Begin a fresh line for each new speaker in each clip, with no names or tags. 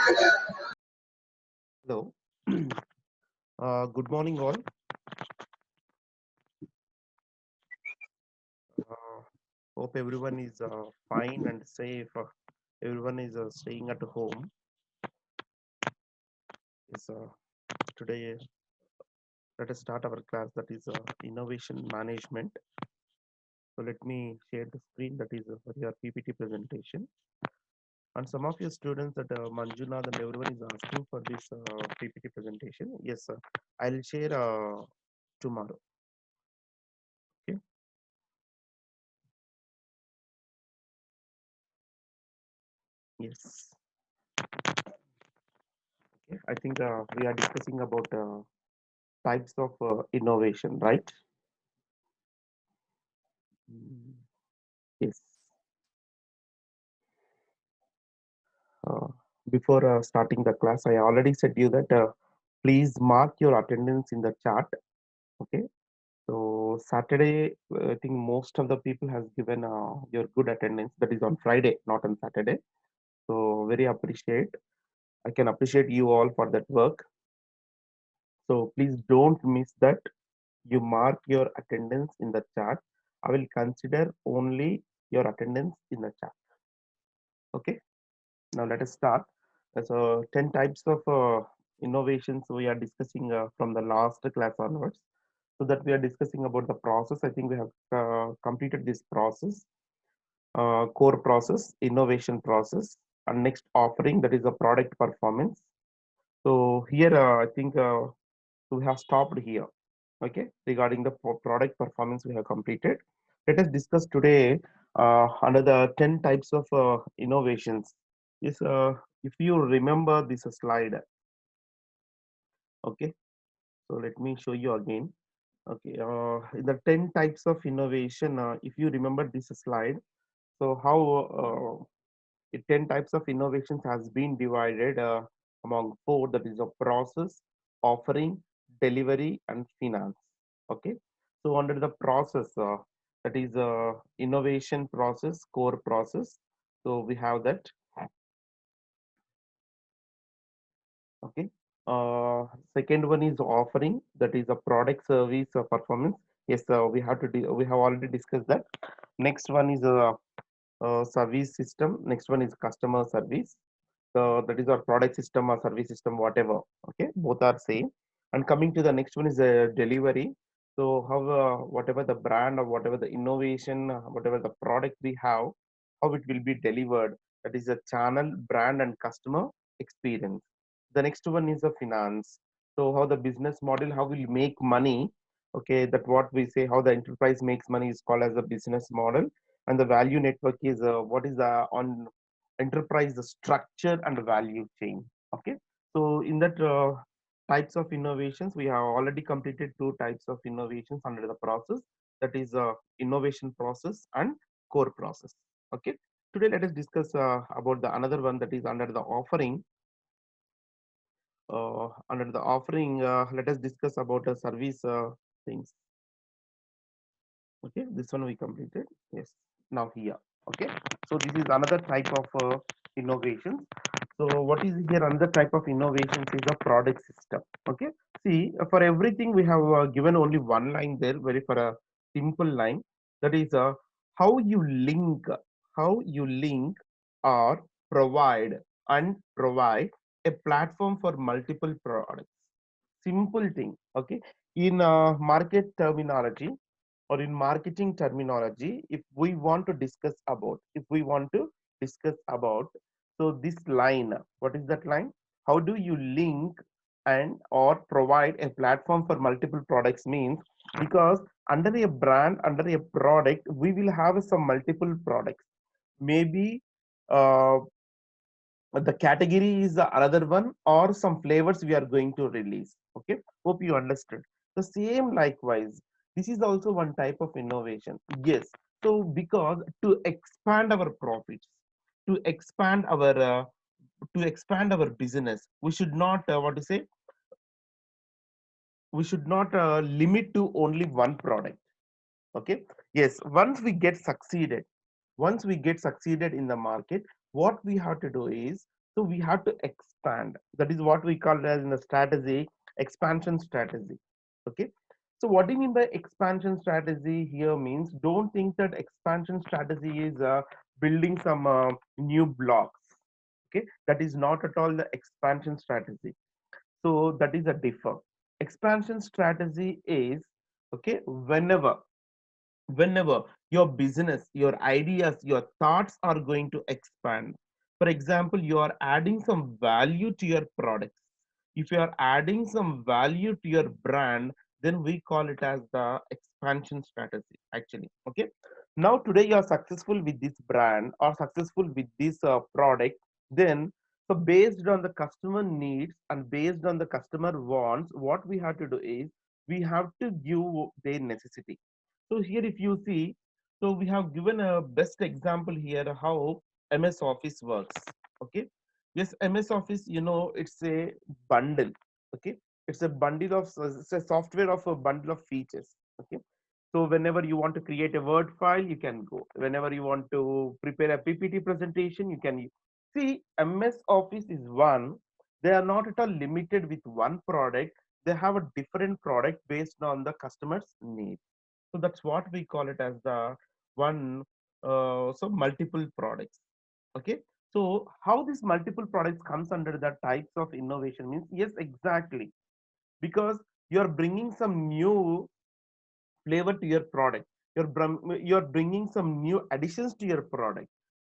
Hello. Good morning, all. Uh, Hope everyone is fine and safe. Everyone is staying at home. Is Today, let us start our class. That is innovation management. So let me share the screen. That is for your PPT presentation. And some of your students that Manjunath and everyone is asking for this PPT presentation. Yes, sir. I'll share tomorrow. Okay. Yes. Okay. I think we are discussing about types of innovation, right? Mm, yes. Uh, Before starting the class, I already said you that please mark your attendance in the chart. Okay. So Saturday, I think most of the people has given your good attendance. That is on Friday, not on Saturday. So very appreciate. I can appreciate you all for that work. So please don't miss that. You mark your attendance in the chart. I will consider only your attendance in the chart. Okay. Now let us start. So 10 types of innovations we are discussing from the last class onwards. So that we are discussing about the process. I think we have completed this process, core process, innovation process, and next offering, that is the product performance. So here I think we have stopped here. Okay, regarding the product performance we have completed. Let us discuss today under the 10 types of innovations. Yes, if you remember this slide, okay, so let me show you again. Okay, in the 10 types of innovation, if you remember this slide, so how 10 types of innovations has been divided among four, that is a process, offering, delivery, and finance. Okay, so under the process, that is innovation process, core process. So we have that. Okay. Second one is offering, that is a product, service, performance. Yes, we have already discussed that. Next one is a service system. Next one is customer service. So that is our product system or service system, whatever. Okay, both are same. And coming to the next one is delivery. So how whatever the brand or whatever the innovation, whatever the product we have, how it will be delivered. That is a channel, brand, and customer experience. The next one is the finance. So how the business model, how will make money. Okay, that what we say, how the enterprise makes money is called as a business model, and the value network is what is the on enterprise the structure and value chain. Okay, so in that types of innovations we have already completed two types of innovations under the process, that is innovation process and core process. Okay, today let us discuss about the another one, that is under the offering. Under the offering, let us discuss about the service things. Okay, this one we completed. Yes, now here. Okay, so this is another type of innovations. So what is here another type of innovations is a product system. Okay, see, for everything we have given only one line there, very for a simple line, that is how you link, how you link or provide and provide a platform for multiple products. Simple thing. Okay, in market terminology or in marketing terminology, if we want to discuss about, so this line, what is that line? How do you link and or provide a platform for multiple products means, because under a brand, under a product, we will have some multiple products. Maybe uh, the category is the another one, or some flavors we are going to release. Okay, hope you understood. The same likewise, this is also one type of innovation. Yes, so because to expand our profits, to expand our business, we should not what to say, we should not limit to only one product. Okay, yes, once we get succeeded in the market, what we have to do is, So we have to expand. That is what we call as in the strategy, expansion strategy. Okay. So what do you mean by expansion strategy here means don't think that expansion strategy is building some new blocks. Okay. That is not at all the expansion strategy. So that is a differ. Expansion strategy is okay whenever your business, your ideas, your thoughts are going to expand. For example, you are adding some value to your products. If you are adding some value to your brand, then we call it as the expansion strategy, actually. Okay. Now, today you are successful with this brand or successful with this product, then so based on the customer needs and based on the customer wants, what we have to do is we have to give their necessity. So here, if you see, so we have given a best example here how MS Office works. Okay. Yes, MS Office, it's a bundle. Okay. It's a bundle of, it's a software of a bundle of features. Okay. So whenever you want to create a Word file, you can go. Whenever you want to prepare a PPT presentation, you can see MS Office is one. They are not at all limited with one product. They have a different product based on the customer's needs. So that's what we call it as the one, so multiple products. Okay. So how these multiple products comes under the types of innovation means, yes, exactly. Because you're bringing some new flavor to your product. You're bringing some new additions to your product.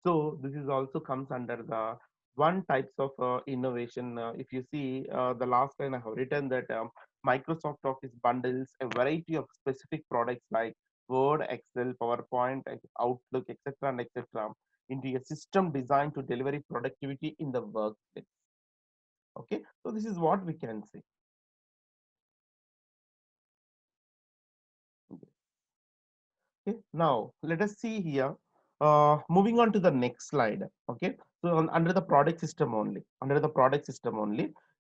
So this is also comes under the one types of innovation. If you see the last line I have written that Microsoft Office bundles a variety of specific products like Word, Excel, PowerPoint, Outlook, etc., and etc. into a system designed to deliver productivity in the workplace. Okay, so this is what we can say. Okay, now let us see here. Moving on to the next slide. Okay, so under the product system only,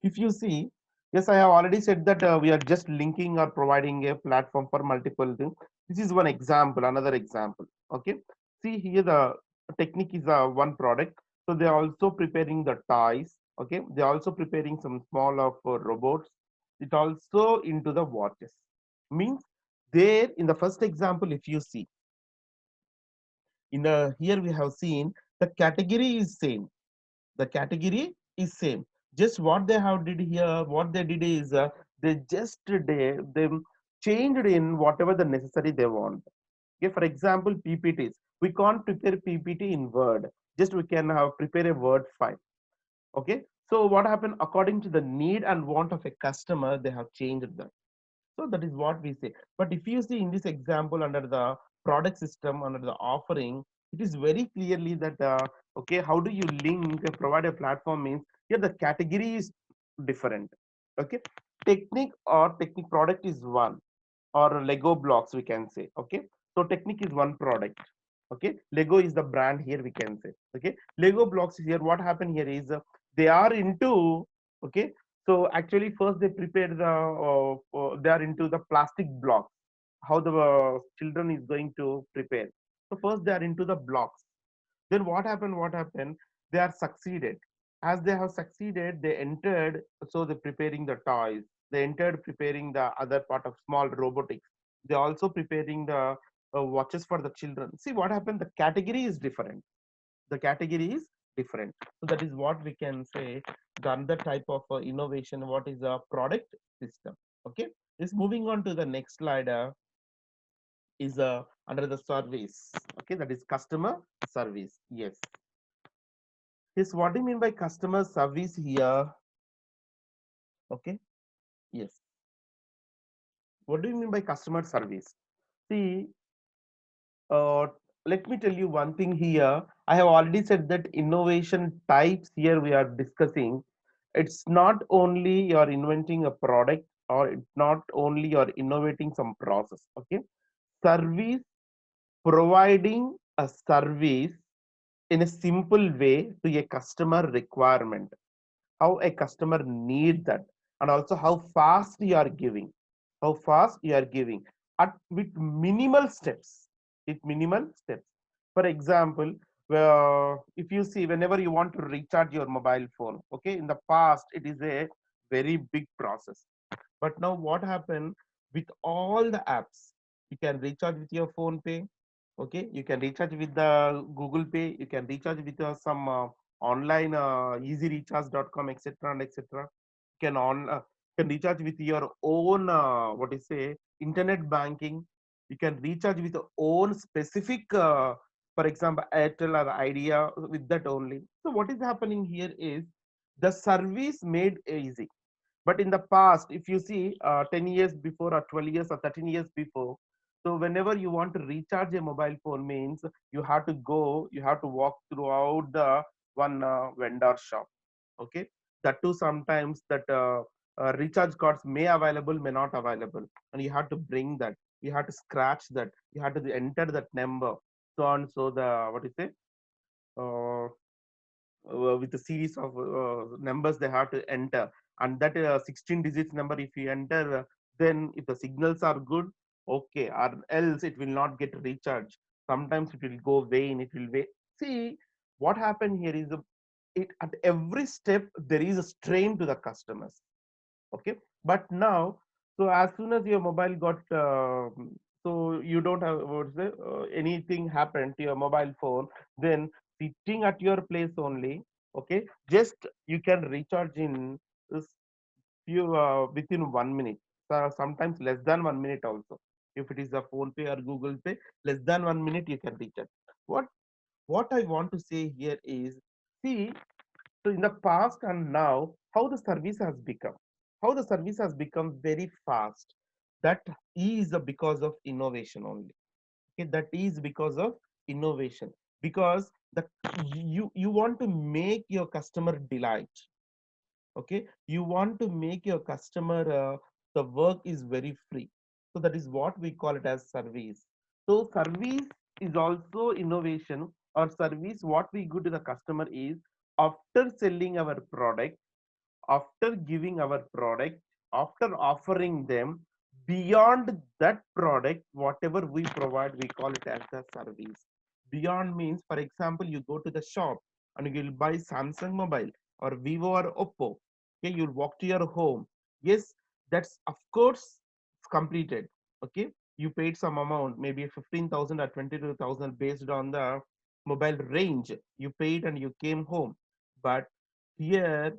if you see, yes, I have already said that we are just linking or providing a platform for multiple things. This is one example, another example. Okay, see here the technique is one product. So they are also preparing the toys. Okay, they are also preparing some small of robots. It also into the watches. Means there in the first example, if you see in the here we have seen the category is same. The category is same. Just what they have did here, what they did is they just they changed in whatever the necessary they want. Okay, for example, PPTs. We can't prepare PPT in Word. Just we can have prepare a Word file. Okay. So what happened according to the need and want of a customer, they have changed that. So that is what we say. But if you see in this example under the product system, under the offering, it is very clearly that, okay, how do you link, provide a platform means here the category is different. Okay. Technique or technique product is one or Lego blocks we can say. Okay. So technique is one product. Okay. Lego is the brand here we can say. Okay. Lego blocks here. What happened here is they are into, okay, so actually, first they prepare the they are into the plastic blocks. How the children is going to prepare. So first they are into the blocks. Then what happened? What happened? They are succeeded. As they have succeeded, they entered. So they preparing the toys. They entered preparing the other part of small robotics. They also preparing the watches for the children. See what happened? The category is different. The category is different. So that is what we can say the another type of innovation. What is a product system? Okay, is moving on to the next slide is under the service. Okay, that is customer service. Yes, yes. What do you mean by customer service here? Okay, yes. What do you mean by customer service? See, uh, let me tell you one thing here. I have already said that innovation types here we are discussing. It's not only you're inventing a product or it's not only you're innovating some process. Okay. Service, providing a service in a simple way to a customer requirement, how a customer need that, and also how fast you are giving, at with minimal steps, for example, if you see, whenever you want to recharge your mobile phone, okay, in the past it is a very big process. But now what happened with all the apps, you can recharge with your phone pay, okay, you can recharge with the Google Pay, you can recharge with some online easyrecharge.com, etc. and etc. You can can recharge with your own what is say internet banking. You can recharge with your own specific for example Airtel or Idea, with that only. So what is happening here is the service made easy. But in the past, if you see 10 years before or 12 years or 13 years before, so whenever you want to recharge a mobile phone means you have to go, you have to walk throughout the one vendor shop. Okay, that too sometimes that recharge cards may available, may not available, and you have to bring that, you have to scratch that, you have to enter that number, so on. So the what is it? Uh, with a series of numbers they have to enter, and that 16 digits number if you enter, then if the signals are good, okay, or else it will not get recharged. Sometimes it will go vain, it will wait. See, what happened here is it at every step there is a strain to the customers. Okay, but now, so as soon as your mobile got so you don't have what say anything happened to your mobile phone, then sitting at your place only, okay, just you can recharge in this few within 1 minute, sometimes less than 1 minute also. If it is a phone pay or Google Pay, less than 1 minute you can recharge. What I want to say here is, see, so in the past and now, how the service has become, how the service has become very fast. That is because of innovation only. Okay, that is because of innovation. Because the you want to make your customer delight. Okay, you want to make your customer the work is very free. So that is what we call it as service. So service is also innovation, or service what we give to the customer is, after selling our product, after giving our product, after offering them, beyond that product whatever we provide, we call it as the service. Beyond means, for example, you go to the shop and you will buy Samsung mobile or Vivo or Oppo. Okay, you'll walk to your home. Yes, that's of course completed. Okay, you paid some amount, maybe 15,000 or 22,000 based on the mobile range you paid, and you came home. But here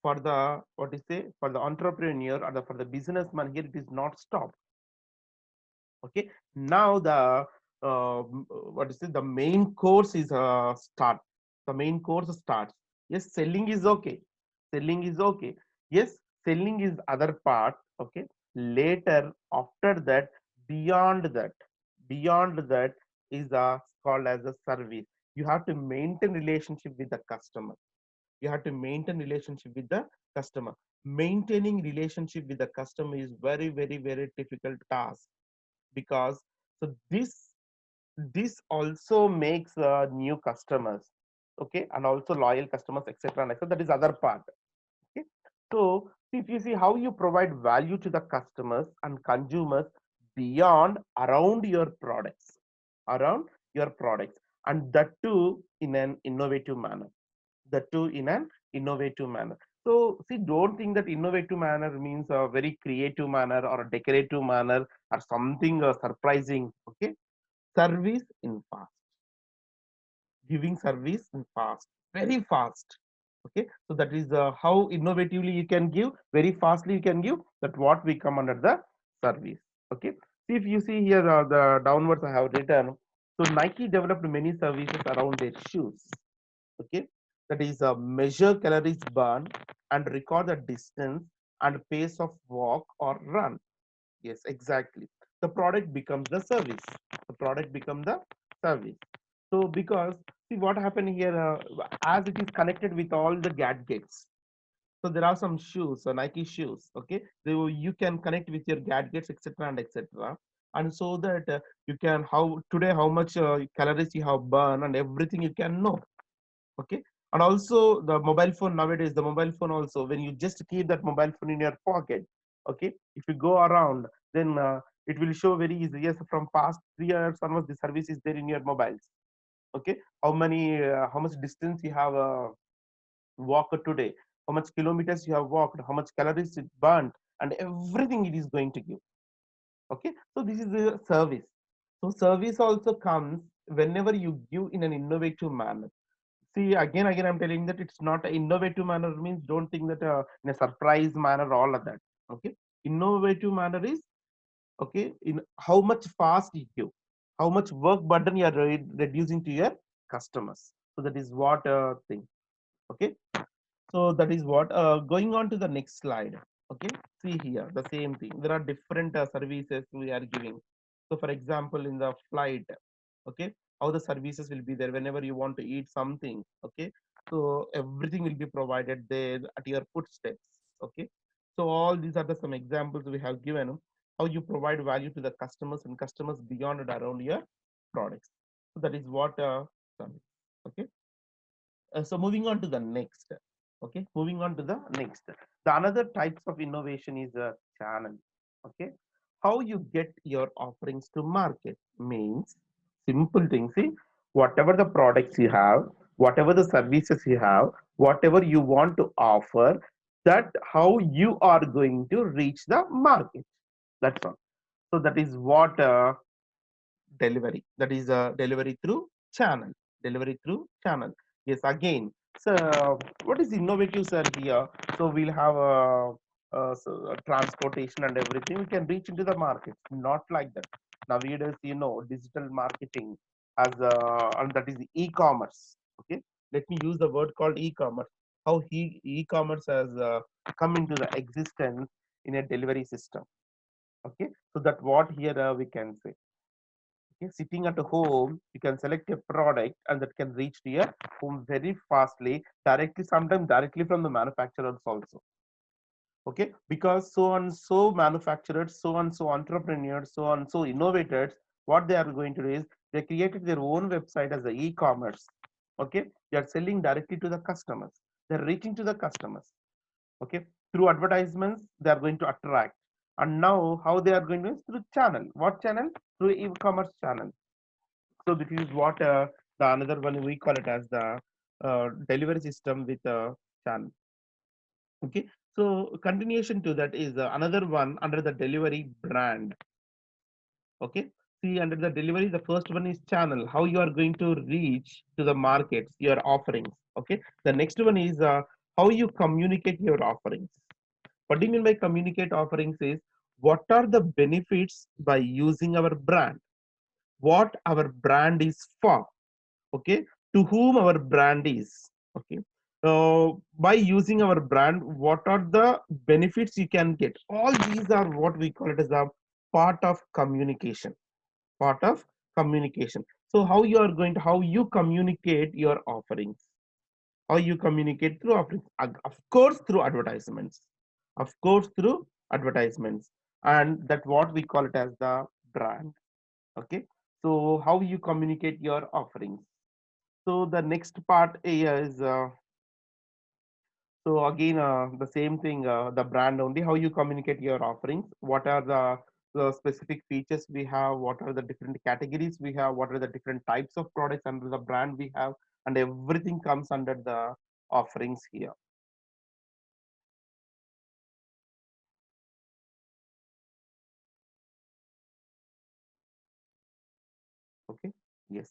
for the what is say, for the entrepreneur or for the businessman, here it is not stopped. Okay, now the what is it, the main course is start, the main course starts. Yes, selling is okay, selling is okay. Yes, selling is other part. Okay, later, after that, beyond that, beyond that is called as a service. You have to maintain relationship with the customer. You have to maintain relationship with the customer. Maintaining relationship with the customer is very, very, very difficult task. Because so this also makes new customers, okay, and also loyal customers, etc. and etc. That is other part. Okay, so if you see how you provide value to the customers and consumers beyond, around your products, around your products, and that too in an innovative manner, the two in an innovative manner. So, see, don't think that innovative manner means a very creative manner or a decorative manner or something surprising. Okay, service in fast, giving service in fast, very fast. Okay, so that is how innovatively you can give, very fastly you can give. That what we come under the service. Okay, see, if you see here the downwards I have written. So Nike developed many services around their shoes. Okay, that is measure calories burned and record the distance and pace of walk or run. Yes, exactly, the product becomes the service, the product becomes the service. So because, see, what happened here, as it is connected with all the gadgets, so there are some shoes, Nike shoes. Okay, you can connect with your gadgets, etc. and etc. And so that you can, how today how much calories you have burned and everything you can know. Okay, and also the mobile phone, nowadays the mobile phone also, when you just keep that mobile phone in your pocket, okay, if you go around, then it will show very easy. Yes, from past 3 years onwards the service is there in your mobiles. Okay, how much distance you have walked today, how much kilometers you have walked, how much calories it burnt, and everything it is going to give. Okay, so this is the service. So service also comes whenever you give in an innovative manner. See, again, I'm telling that it's not an innovative manner means don't think that in a surprise manner, all of that. Okay, innovative manner is okay in how much fast you give, how much work burden you are reducing to your customers. So that is what thing. Okay, so that is what going on to the next slide. Okay, see here the same thing. There are different services we are giving. So for example, in the flight, okay, how the services will be there whenever you want to eat something. Okay, so everything will be provided there at your footsteps. Okay, so all these are the some examples we have given how you provide value to the customers and customers beyond and around your products. So that is what service. Okay, so moving on to the next. Okay, moving on to the next. The another types of innovation is a channel. Okay, how you get your offerings to market means simple things. See, whatever the products you have, whatever the services you have, whatever you want to offer, that how you are going to reach the market. That's all. So that is what delivery, that is delivery through channel, delivery through channel. Yes, again, so what is innovative, sir, here? So we'll have a transportation and everything, we can reach into the market, not like that. Nowadays, digital marketing as and that is e-commerce. Okay, let me use the word called e-commerce. How e-commerce has come into the existence in a delivery system. Okay, so that what here we can say. Okay, sitting at home, you can select a product and that can reach to your home very fastly, directly, sometimes directly from the manufacturers also. Okay, because so and so manufacturers, so and so entrepreneurs, so and so innovators, what they are going to do is they created their own website as the e-commerce. Okay, they are selling directly to the customers. They're reaching to the customers. Okay, through advertisements, they are going to attract. And now, how they are going to is through channel. What channel? Through e-commerce channel. So this is what the another one we call it as the delivery system with a channel. Okay. So continuation to that is another one under the delivery brand. Okay. See, under the delivery, the first one is channel. How you are going to reach to the markets, your offerings. Okay. The next one is how you communicate your offerings. What do you mean by communicate offerings? Is what are the benefits by using our brand? What our brand is for? Okay, to whom our brand is. Okay, by using our brand, what are the benefits you can get? All these are what we call it as a part of communication, part of communication. So how you are going to, how you communicate your offerings, how you communicate through offerings. Of course through advertisements, of course through advertisements, and that what we call it as the brand. Okay, so how you communicate your offerings. So the next part is so again the same thing, the brand only, how you communicate your offerings, what are the specific features we have, what are the different categories we have, what are the different types of products under the brand we have, and everything comes under the offerings here. Okay, yes.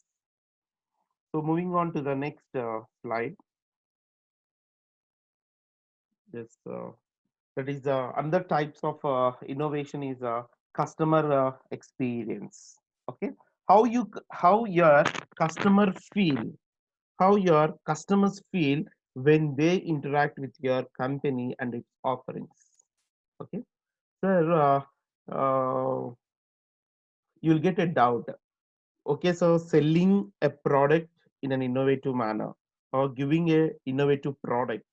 So moving on to the next slide, this that is another types of innovation is customer experience. Okay, how your customer feel, how your customers feel when they interact with your company and its offerings. Okay, so you'll get a doubt. Okay, so selling a product in an innovative manner or giving a innovative product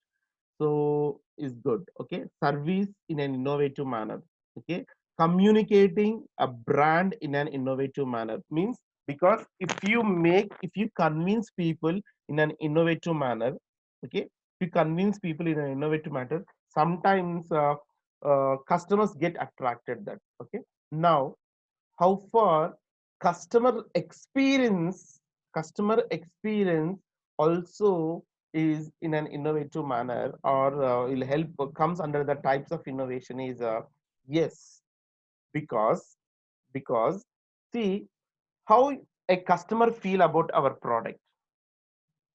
so is good. Okay, service in an innovative manner. Okay, communicating a brand in an innovative manner means, because if you convince people in an innovative manner. Okay, if you convince people in an innovative manner, sometimes customers get attracted that. Okay, now how far customer experience, customer experience also is in an innovative manner, or will help comes under the types of innovation is yes, because because see how a customer feel about our product.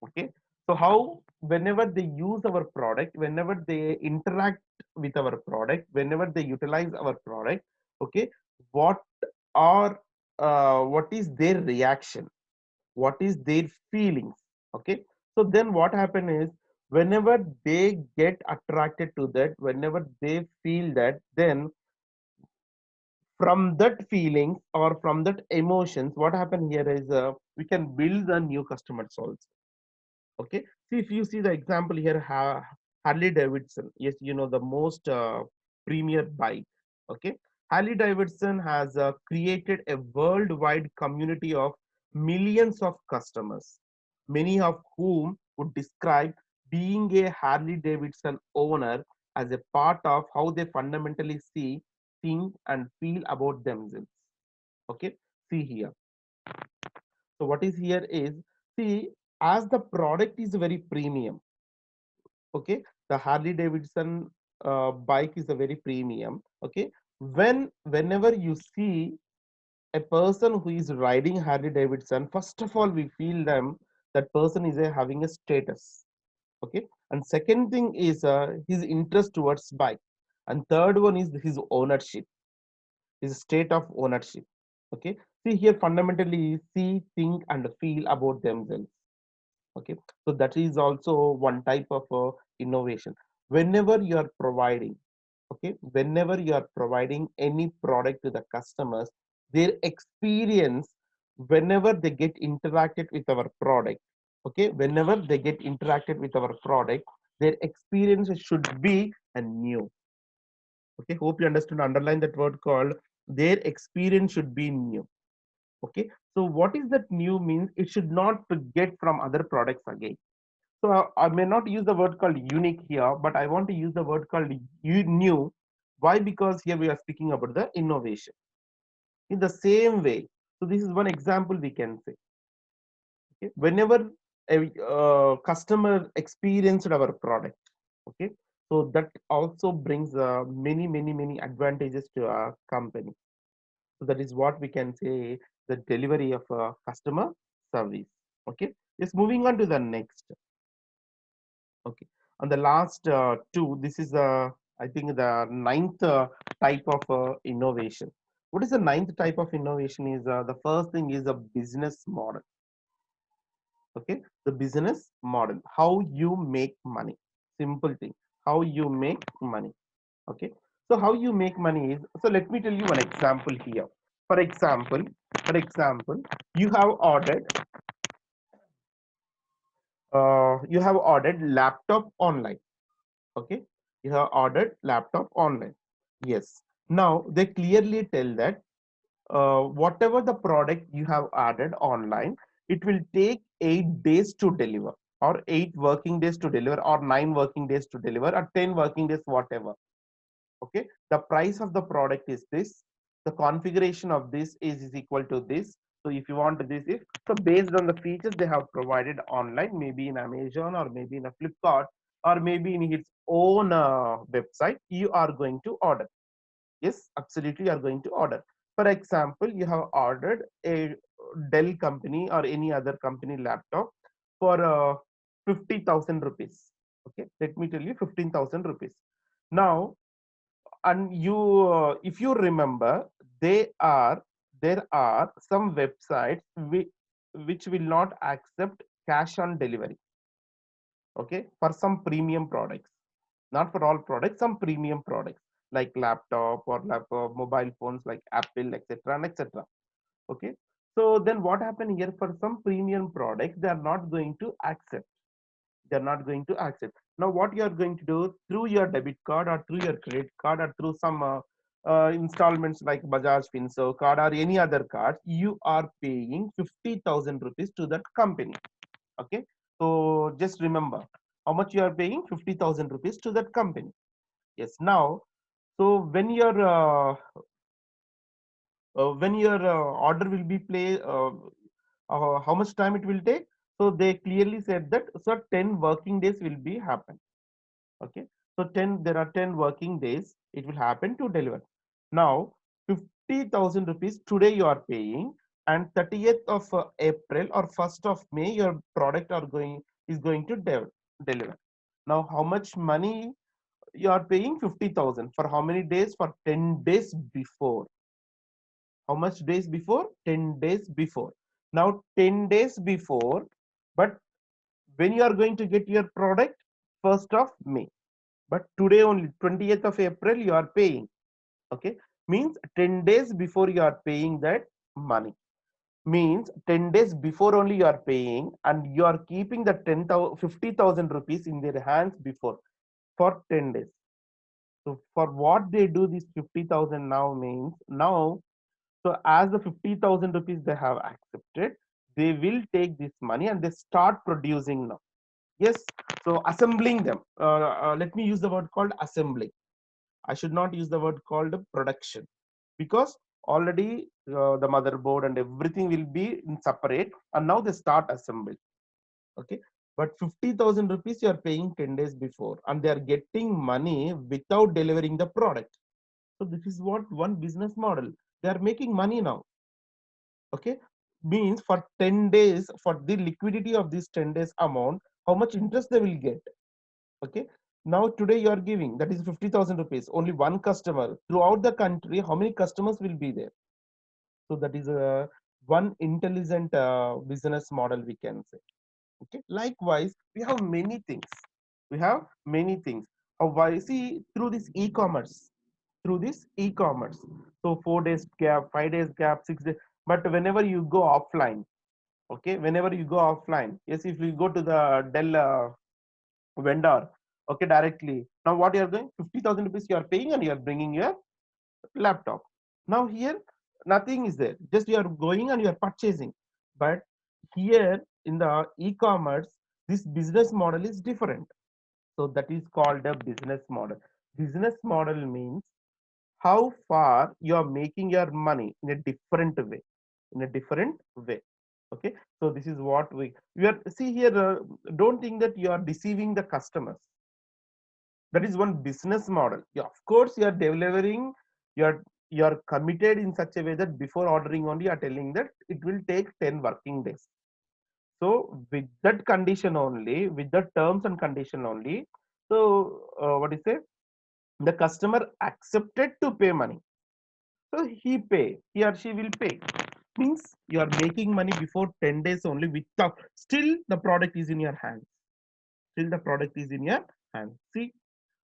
Okay, so how whenever they use our product, whenever they interact with our product, whenever they utilize our product, okay, what are what is their reaction, what is their feelings. Okay, so then what happen is whenever they get attracted to that, whenever they feel that, then from that feelings or from that emotions, what happen here is we can build the new customers also. Okay, see if you see the example here, Harley Davidson, yes, you know, the most premier bike. Okay, Harley Davidson has created a worldwide community of millions of customers, many of whom would describe being a Harley Davidson owner as a part of how they fundamentally see, think and feel about themselves. Okay, see here, so what is here is, see, as the product is very premium. Okay, the Harley Davidson bike is a very premium. Okay, whenever you see a person who is riding Harley Davidson, first of all we feel them, that person is having a status. Okay, and second thing is his interest towards bike, and third one is his ownership, his state of ownership. Okay, see here fundamentally see, think and feel about themselves. Okay, so that is also one type of innovation. Whenever you are providing, okay, whenever you are providing any product to the customers, their experience, whenever they get interacted with our product, okay, whenever they get interacted with our product, their experience should be a new. Okay, hope you understand, underline that word called, their experience should be new. Okay, so what is that new means, it should not get from other products again. So I may not use the word called unique here, but I want to use the word called new. Why? Because here we are speaking about the innovation. In the same way, so this is one example we can say. Okay, whenever a customer experienced our product, okay, so that also brings many advantages to our company. So that is what we can say, the delivery of customer service. Okay, just moving on to the next. Okay. And the last two, this is I think the ninth type of innovation. What is the ninth type of innovation? Is the first thing is a business model. Okay, the business model, how you make money. Simple thing, how you make money. Okay, so how you make money is, so let me tell you one example here. For example, for example, you have ordered you have ordered laptop online. Okay, you have ordered laptop online. Yes, now they clearly tell that whatever the product you have ordered online, it will take 8 days to deliver, or 8 working days to deliver, or 9 working days to deliver, or 10 working days, whatever. Okay, the price of the product is this, the configuration of this is equal to this. So if you want this, if so, based on the features they have provided online, maybe in Amazon or maybe in a Flipkart or maybe in its own website, you are going to order. Yes, absolutely, you are going to order. For example, you have ordered a Dell company or any other company laptop for 50,000 rupees. Okay, let me tell you, 15,000 rupees. Now, and you if you remember, they are there are some websites which will not accept cash on delivery. Okay, for some premium products, not for all products, some premium products like laptop or laptop mobile phones like Apple, etc and etc. Okay, so then what happened here, for some premium products they are not going to accept, they're not going to accept. Now what you are going to do, through your debit card or through your credit card or through some installments like Bajaj Finso card or any other card, you are paying 50,000 rupees to that company. Okay, so just remember how much you are paying, 50,000 rupees to that company. Yes, now, so when your order will be play how much time it will take? So they clearly said that, so 10 working days will be happen. Okay, so 10, there are 10 working days it will happen to deliver. Now 50,000 rupees today you are paying, and 30th of April or 1st of May your product are going is going to deliver. Now how much money you are paying? 50,000 for how many days? For 10 days before. How much days before? 10 days before. Now 10 days before, but when you are going to get your product? 1st of May, but today only 20th of April you are paying. Okay, means 10 days before you are paying that money. Means 10 days before only you are paying, and you are keeping the 10,000 50,000 rupees in their hands before for 10 days. So for what they do this 50,000 now means, now, so as the 50,000 rupees they have accepted, they will take this money and they start producing now. Yes, so assembling them. Let me use the word called assembling. I should not use the word called production, because already the motherboard and everything will be in separate, and now they start assembly. Okay, but 50,000 rupees you are paying 10 days before, and they are getting money without delivering the product. So this is what one business model. They are making money now. Okay, means for 10 days, for the liquidity of this 10 days amount, how much interest they will get. Okay, now today you are giving, that is 50,000 rupees, only one customer. Throughout the country, how many customers will be there? So that is a one intelligent business model, we can say. Okay, likewise we have many things. We have many things. How I see through this e-commerce, through this e-commerce. So 4 days gap, 5 days gap, 6 days. But whenever you go offline, okay, whenever you go offline, yes, if you go to the Dell vendor, okay, directly. Now what you are doing? 50,000 rupees you are paying, and you are bringing your laptop. Now here nothing is there. Just you are going and you are purchasing. But here in the e-commerce, this business model is different. So that is called a business model. Business model means how far you are making your money in a different way. In a different way. Okay. So this is what we are see here. Don't think that you are deceiving the customers. That is one business model. Yeah, of course you are delivering, you are committed in such a way that before ordering only you are telling that it will take 10 working days. So with that condition only, with the terms and condition only, so what is it, the customer accepted to pay money, so he or she will pay. Means you are making money before 10 days only, without, still the product is in your hands, still the product is in your hands. See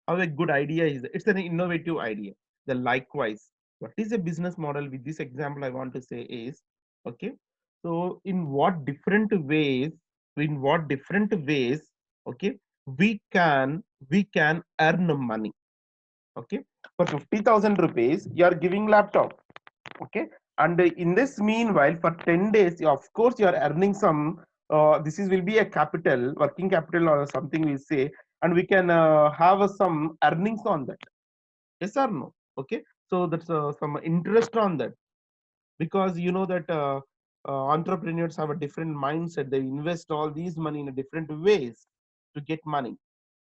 how a good idea is. It's an innovative idea. Then likewise, what is a business model? With this example I want to say is, okay, so in what different ways, okay, we can earn money. Okay, for 50,000 rupees you are giving laptop. Okay, and in this meanwhile for 10 days, of course you are earning some, this is will be a capital, working capital or something we say, and we can have some earnings on that. Yes or no? Okay, so that's some interest on that, because you know that entrepreneurs have a different mindset. They invest all these money in a different ways to get money.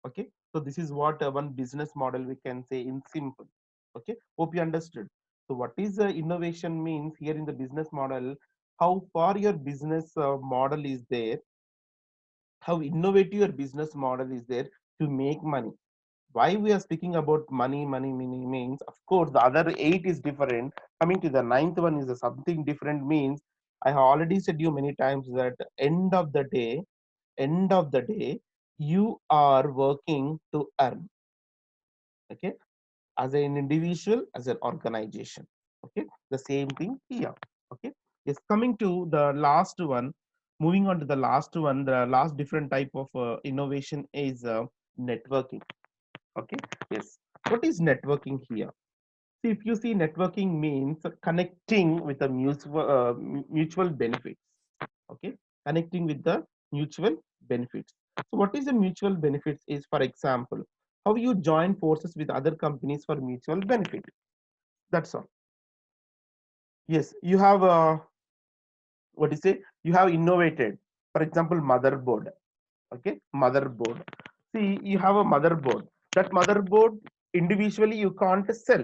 Okay, so this is what one business model we can say in simple. Okay, hope you understood. So what is innovation means here in the business model, how far your business model is there, how innovative your business model is there to make money. Why we are speaking about money means, of course the other 8 is different. Coming to the ninth one is something different. Means I have already said you many times that end of the day you are working to earn. Okay, as an individual, as an organization. Okay, the same thing here. Okay, yes, coming to the last one, moving on to the last one, the last different type of innovation is networking. Okay, yes, what is networking here? See, if you see, networking means connecting with the mutual benefits. Okay, connecting with the mutual benefits. So what is the mutual benefits is, for example, how you join forces with other companies for mutual benefit. That's all. Yes, you have what is it, you have innovated. For example, motherboard. Okay, motherboard. See, you have a motherboard. That motherboard individually you can't sell.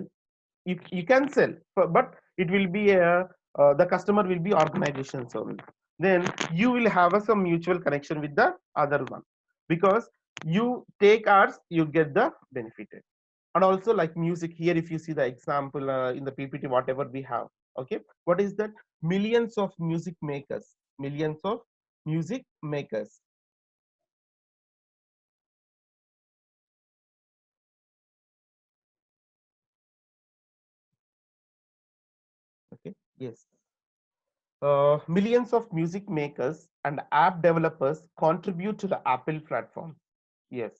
You can sell, but it will be a the customer will be organizations only. Then you will have some mutual connection with the other one, because you take ours, you get the benefited. And also like music here, if you see the example in the PPT, whatever we have, okay, what is that? Millions of music makers, millions of music makers. Okay, yes. Millions of music makers and app developers contribute to the Apple platform. Yes.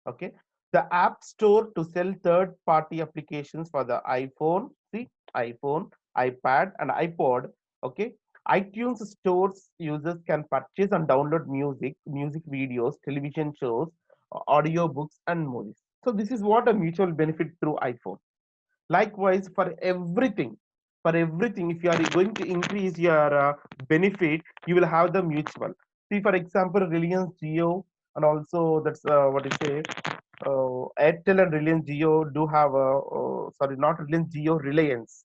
Okay. The App Store to sell third-party applications for the iPhone, see, iPhone, iPad, and iPod. Okay. iTunes stores users can purchase and download music, music videos, television shows, audio books, and movies. So this is what a mutual benefit through iPhone. Likewise, for everything, if you are going to increase your benefit, you will have the mutual. See, for example, Reliance Geo, and also that's what you say, Airtel and Reliance Geo do have a, sorry, not Reliance Geo, Reliance.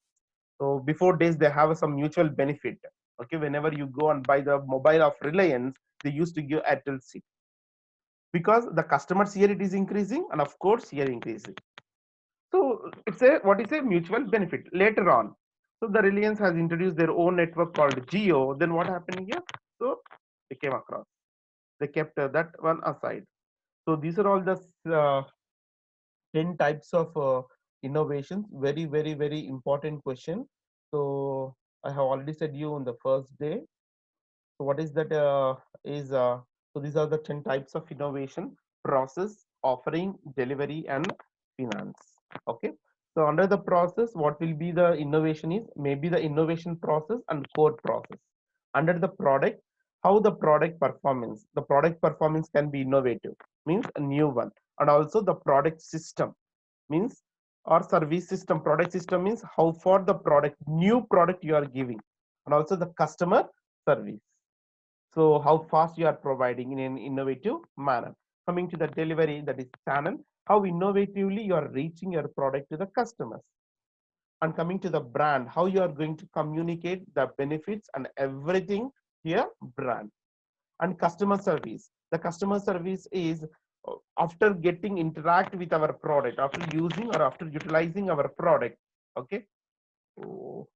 So before days, they have some mutual benefit. Okay, whenever you go and buy the mobile of Reliance, they used to give Airtel SIM, because the customers here it is increasing, and of course here increasing. So it's a what is a mutual benefit later on. So the Reliance has introduced their own network called Geo. Then what happened here? So they came across. They kept that one aside. So these are all the 10 types of innovations. Very, very, very important question. So I have already said you on the first day. So what is that? Is So these are the 10 types of innovation: process, offering, delivery, and finance. Okay. So under the process, what will be the innovation is maybe the innovation process and core process. Under the product, how the product performance. The product performance can be innovative, means a new one, and also the product system means, or service system. Product system means how far the product, new product you are giving, and also the customer service. So how fast you are providing in an innovative manner. Coming to the delivery, that is channel, how innovatively you are reaching your product to the customers. And coming to the brand, how you are going to communicate the benefits and everything here, brand. And customer service. The customer service is after getting interact with our product, after using or after utilizing our product. Okay. Oh.